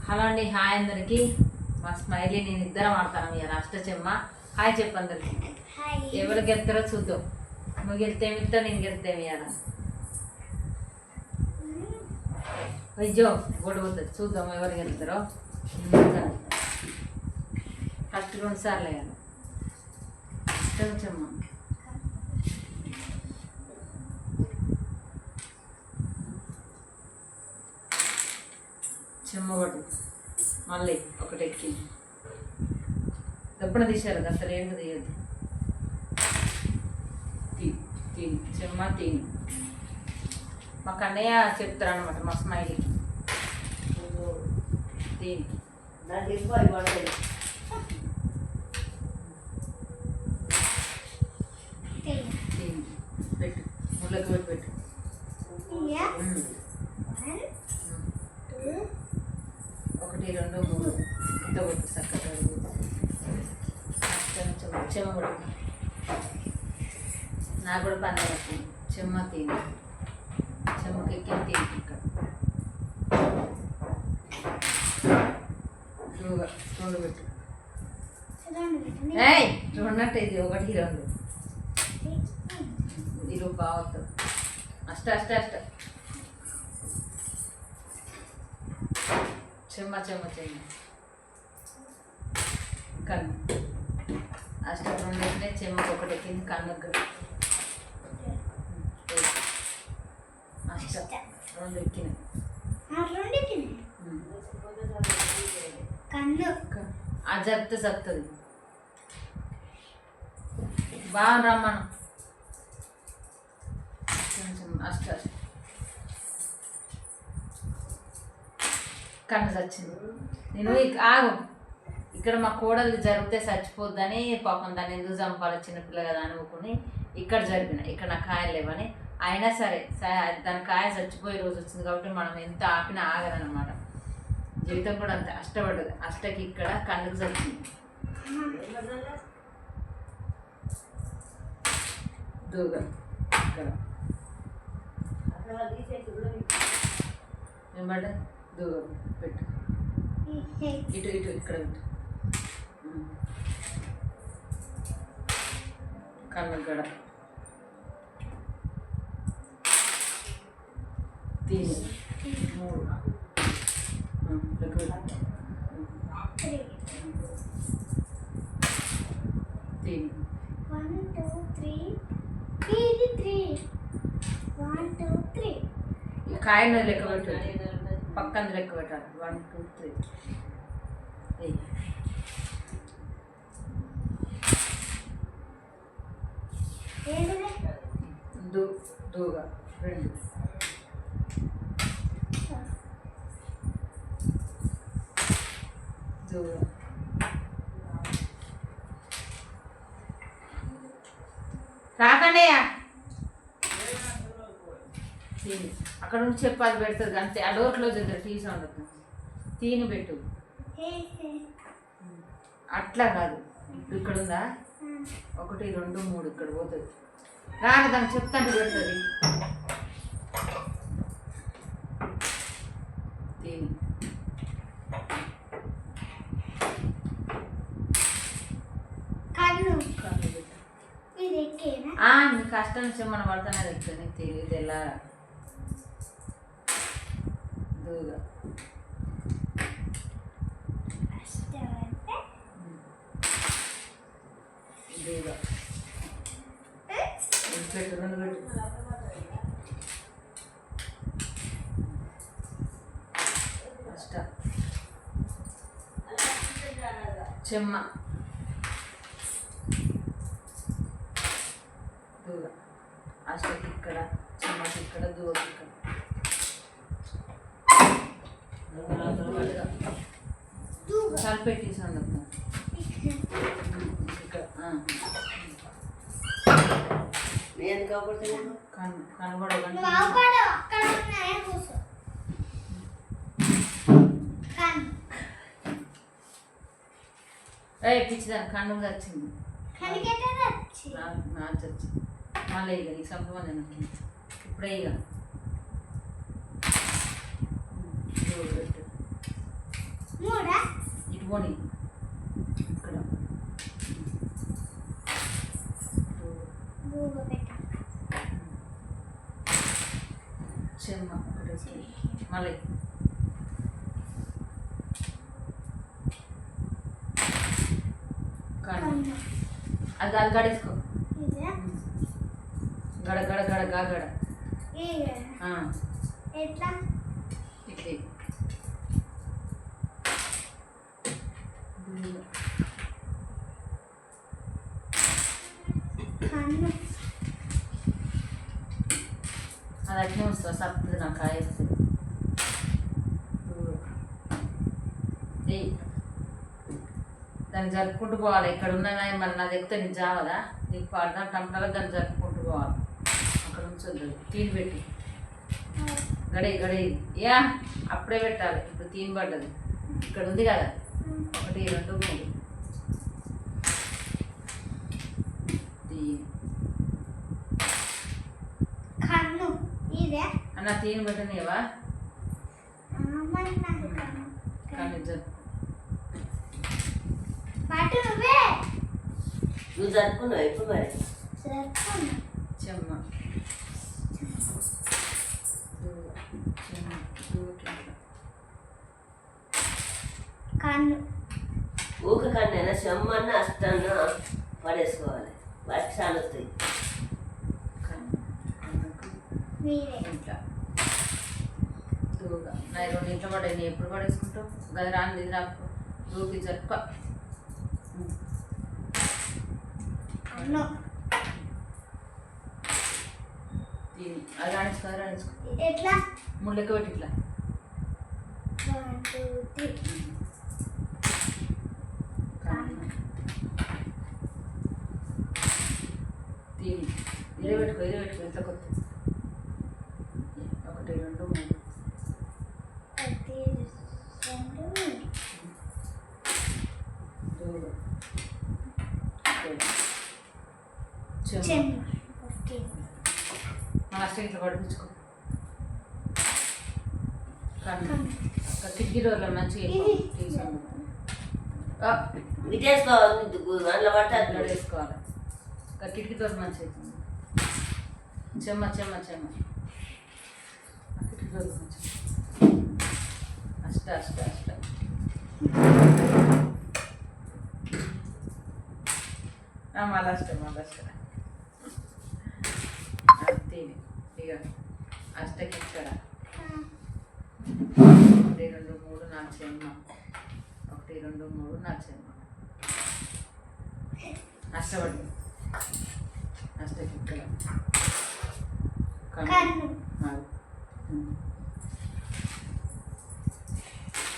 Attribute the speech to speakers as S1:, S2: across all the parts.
S1: Hello అండి, hi అందరికి. మా స్మైలీ నేను ఇద్దరం ఆడతాను ఇవాళ అష్టచెమ్మ. హాయ్ చెప్పు అందరికి. ఎవరు గెలుతారో చూద్దాం. నువ్వు గెలితేమి ఇస్తా, నేను గెలితేమి ఇవాళ. అయ్యో గొడవతుంది, చూద్దాం ఎవరు గెలుతారో. ఫస్ట్ 2 సార్లు వేయాలి అష్టచెమ్మ. చెమ్మగొట్టు మళ్ళీ ఒకటి ఎక్కింది. దప్పున తీశారు అసలు ఏంటి తీయద్దు. తీని చెమ్మ తీని. మా కన్నయ్య చెప్తారు అనమాట మా స్మైలీ. తీని పెట్టు, ముళ్ళకి పెట్టి పెట్టు. ఒకటి 2 3 ఇంత కొట్టు చక్కగా. చెమ్మ కూడా నాకు కూడా పని వస్తుంది. చెమ్మ తీని, చెమ్మకి ఎక్కిన తీని. ఇక్కడ 2 పెట్టు. 2 అంటే ఇది 1 2 ఇది బాగుంటుంది. అష్ట అష్ట అష్ట చెమ్మ చెమ్మ చెయ్యి. కన్ను అష్ట 2 ఎక్కినాయి. చెమ్మకు 1 ఎక్కింది. కన్నుకు అష్ట 2 ఎక్కినాయి. అది జరుగుతుంది బాగా రమ్మను. అష్ట అష్ట కన్ను చచ్చింది. నేను ఆగు, ఇక్కడ మా కోడలు జరిగితే చచ్చిపోద్దని పాపం దాన్ని ఎందుకు చంపాలి, చిన్నపిల్ల కదా అనుకుని ఇక్కడ జరిపిన. ఇక్కడ నా కాయలు లేవని అయినా సరే దాని కాయ చచ్చిపోయే రోజు వచ్చింది కాబట్టి మనం ఎంత ఆపినా ఆగదనమాట. జీవితం కూడా అంతే అష్టపడ్డది. అష్టకి ఇక్కడ కన్నుకు చచ్చింది. దూగ ఇక్కడ ఏమాట దూగ పెట్టు. ఇటు ఇటు ఇక్కడ పెట్టు. కన్ను గడ తీని 3 తీని
S2: 1 2 3 1 2 3.
S1: ఈ కాయను లెక్క పెట్టు, పక్కన లెక్క పెట్టాలి. 1 2 3 దూగా 2 దూగా రాకనేయ అక్కడ నుంచి చెప్పాలి పెడుతుంది అంతే. ఆ డోర్ క్లోజ్ అవుతుంది. టీ సౌండ్ అవుతుంది. తీని పెట్టు. అట్లా కాదు, ఇప్పుడు ఇక్కడ ఉందా 1 2 3 ఇక్కడ పోతుంది. రాక దాన్ని చెప్తాంటే పెడుతుంది. తీని నీకు కష్టం నుంచి మనం పడుతున్నా తెలుస్తుంది. నీకు తెలియదు ఎలా దూగా దూగా పెట్టు 2 పెట్టు. అష్ట చెమ్మ దూగ అష్టకి ఇక్కడ, చెమ్మకి ఇక్కడ, దూగకి ఇక్కడ. కలిపెట్టి సౌండ్ అవుతుంది ఇక్కడ. కనబడకండి. పిచ్చిదాన్ని కన్ను వచ్చింది. నాచు వచ్చింది. మళ్ళీ ఇక నీకు సంపమని నాకు ఇప్పుడే ఇక పెట్టు.
S2: మూడా
S1: ఇటు పోనీ ఇక్కడ
S2: గూగు పెట్ట
S1: చెమ్మ ఒకటి వేసుకో. మళ్ళీ కన్ను
S2: కన్ను
S1: అది అది గడేసుకో
S2: ఇదా
S1: గడ గడ గడ గా గడ
S2: ఈ
S1: ఆ,
S2: ఎట్లా
S1: ఇట్లే
S2: కన్ను
S1: అది అట్నే వస్తుంది సప్పుతుంది నాకు కాయ వస్తుంది ఏయ్ దాన్ని జరుపుకుంటూ పోవాలి ఇక్కడ ఉన్న మరి నాది ఎక్కుతే నీకు జావదా నీకు పడ్డా టంటాలో దాన్ని జరుపుకుంటూ పోవాలి అక్కడ ఉంచొద్దు తీన్ పెట్టి గడే గడే యా అప్పుడే పెట్టాలి ఇప్పుడు తీన్ పడ్డది ఇక్కడ ఉంది కదా 1 2 3 తీన్
S2: కన్ను ఇదే
S1: అన్న తీన్ పెట్టనివా
S2: మరి నాకు కన్ను
S1: కానీ జరుపు
S2: పాటు నువ్వే
S3: నువ్వు జరుపుకున్నావు ఎప్పుడు మరి
S2: సరిపోను
S1: చెమ్మ చెమ్మ
S2: కన్ను
S3: ఊక కన్నా చెమ్మన్న అష్టన్న పడేసుకోవాలి వాటికి చాలా వస్తాయి
S2: మీరే
S1: ఇంట్లో దూగా నా 2 ఇంట్లో పడే నీ ఎప్పుడు పడేసుకుంటావు గది రాని ఇది నాకు దూకి జరుపుక
S2: కన్ను
S1: దీని అది రాణించుకో అది రాణించుకో
S2: ఎట్లా
S1: ముళ్ళకి పెట్టి ఇట్లా
S2: 1 2 3
S1: దీని ఇదే పెట్టుకో ఇట్లా కొత్త 1 2 3
S2: అది 2
S1: దూగా చెమ్మ
S2: చెమ్మ 15
S1: లాస్ట్ ఇట్లా పడిపించుకో కన్ను కిటికీ రోజులో మంచిగా తీసుకోండి
S3: విటేసుకోవాలి అందులో పట్టాలి
S1: వేసుకోవాలి కిటికీ రోజు మంచిగా అవుతుంది చెమ్మ చెమ్మ చెమ్మ కిటికీ రోజు మంచిగా అష్ట మళ్ళీ అంతే ఇక అష్టకి ఇక్కడ 1 2 3 4 చెమ్మ 1 2 3 4 చెమ్మ అష్టపడి అష్టకి ఇక్కడ
S2: కన్ను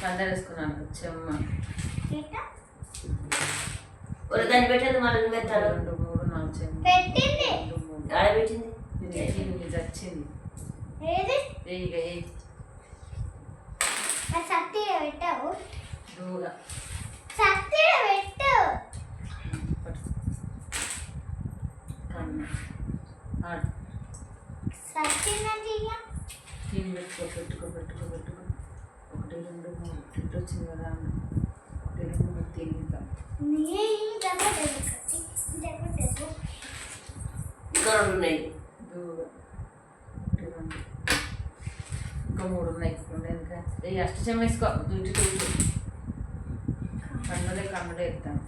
S1: కందరేసుకున్నాను చెమ్మ
S2: ఎట్లా
S3: దాన్ని పెట్టండి మళ్ళీ నువ్వు
S1: 1
S3: ఎత్తాను
S1: 2 3 4 చెమ్మ
S2: పెట్టింది
S1: 2 3
S3: ఆడబెట్టింది
S1: ఇది వచ్చింది
S2: ఏది
S1: ఇక ఏ
S2: మరి సత్తిలో పెట్టావు
S1: దూగా
S2: సత్తిలో పెట్టు
S1: కన్ను ఆడు
S2: సత్తినంటే ఇక
S1: తీని పెట్టుకో 1 2 3 ఇట్లా వచ్చింది కదా 1 2 3 తీని
S2: నీ దెబ్బ
S3: ఇంకా 2 ఉన్నాయి
S1: దూగా 1 2 ఇంకా 3 ఉన్నాయి ఇంకా ఏ అష్టచమ్మ వేసుకో ఇటు కన్నులే ఎత్తాను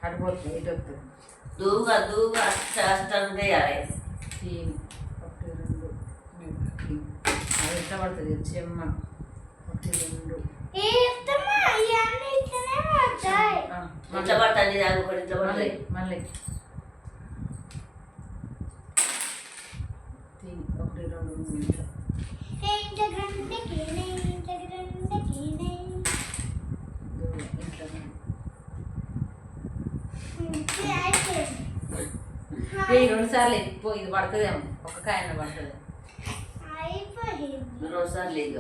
S1: అడిపోతుంది ఇటు వస్తుంది
S3: దూగా అష్టం చేయాలి
S1: తీని 1 2 3 అది ఎట్లా పడుతుంది చెమ్మ 1 2
S2: ఏ ఇష్టమా ఇవన్నీ ఇట్లనే పడతాయి
S3: ఇట్లా పడుతుంది దాని కూడా ఇట్లా
S1: మళ్ళీ
S3: పడుతుంది
S1: మళ్ళీ తీని 1 2 3
S2: ఇంత గ్రంథ కీనే
S1: దూగా ఇట్లా ఏ 2 సార్లు ఎక్కువ ఇది పడుతుందేమో ఒక కాయన పడుతుంది
S2: అయిపోయింది
S3: 2 సార్లు ఇక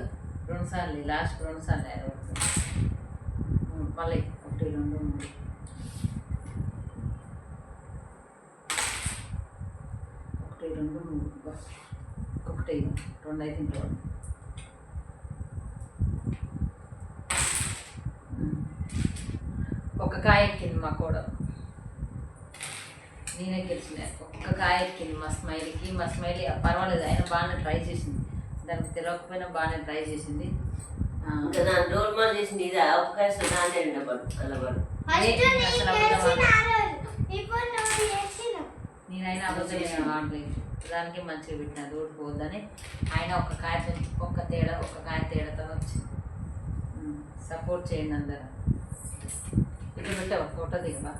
S1: 2 సార్లు లాస్ట్ 2 సార్లు మళ్ళీ 1 2 3 1 2 3 ఒకటి 2 అయితే ఇంట్లో ఒక్క కాయ ఎక్కింది మా కోడలు, నేనే గెలిచిన. ఒక్క కాయ ఎక్కింది మా స్మైలీకి. మా స్మైలీ పర్వాలేదు, ఆయన బాగానే ట్రై చేసింది, దానికి తెలియకపోయినా బాగానే ట్రై చేసింది.
S3: ఇంకా దాని రోల్ మాల్ చేసింది ఇది అవకాశం దాన్ని ఎండబడు అల్లబడు.
S1: నేనైనా అబద్ధం ఆడలేదు, దానికి మంచిగా పెట్టిన ఓడిపోద్దని. ఆయన ఒక్క కాయ తేడాతో వచ్చింది. సపోర్ట్ చేయండి అందరూ. ఇటు పెట్టావా ఫోటో దిగవా?